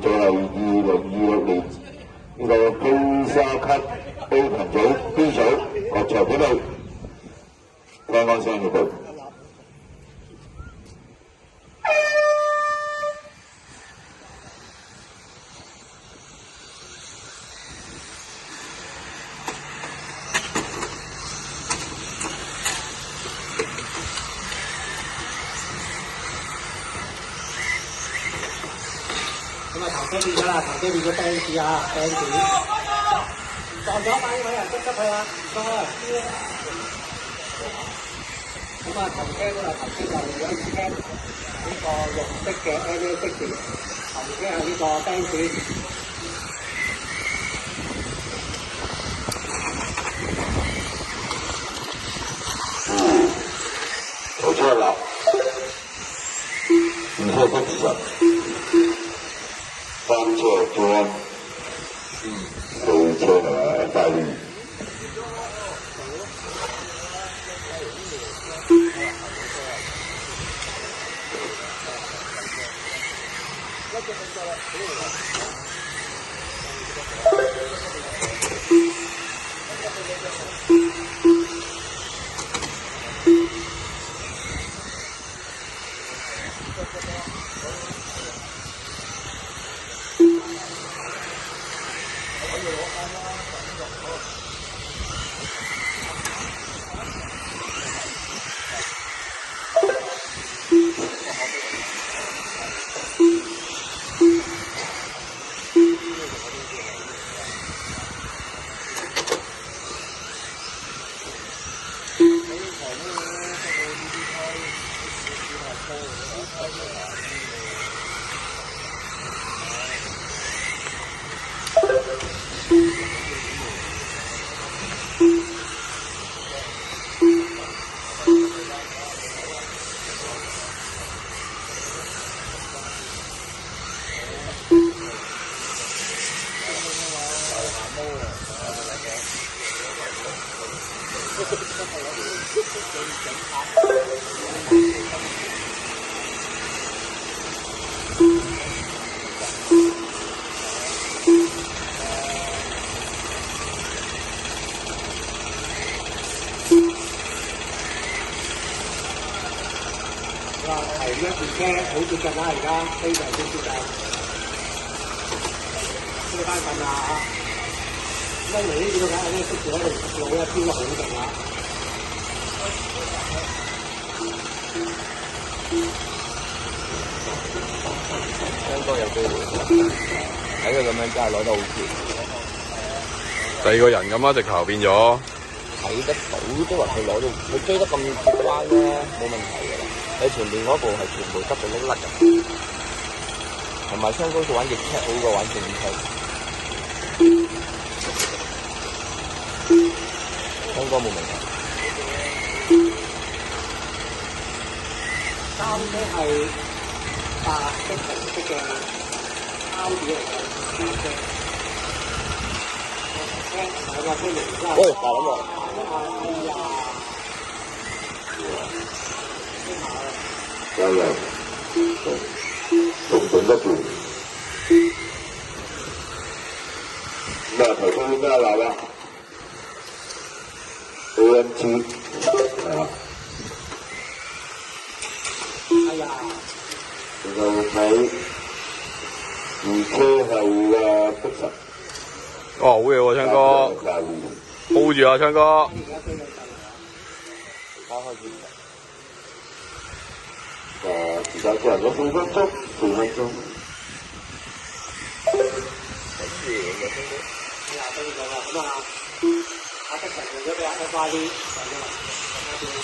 就係2026年呢個飛沙級 A 群組 B 組各場比賽，剛剛上嘅隊。咁啊，頭車變咗啦，頭車變咗 band 啊，band 撞咗快啲位人執佢啦，唔該。咁啊，頭車就有一車呢個綠色嘅 NA60，頭車係呢個 band。頭車啦，唔錯不實。三車中，四車係大力。係一段車好接近啦，而家非常之接近，車翻近啦嚇。咁嚟呢邊度睇呢識住喺度路咧飄得好勁啦。應該有機會，睇佢咁樣真係攞得好甜。第二個人咁啊，直頭變咗。睇得到，即係話佢攞到，佢追得咁接關咧，冇問題㗎啦。你前面嗰部係全部執到甩甩嘅，同埋雙高數玩逆車好過玩正車。雙哥冇問題。三車係白色紅色嘅膠碟嚟嘅，三車。喂，大佬喎！加油，仲頂得住。那頭先咩嚟啊 ？AMG 係啊。哎呀！然後睇二車係福神。哦，好嘢喎，昌哥 ，hold 住啊，昌哥。時間過嚟咗4分鐘，4分鐘。咁啊，阿德神用咗俾阿 F 快啲。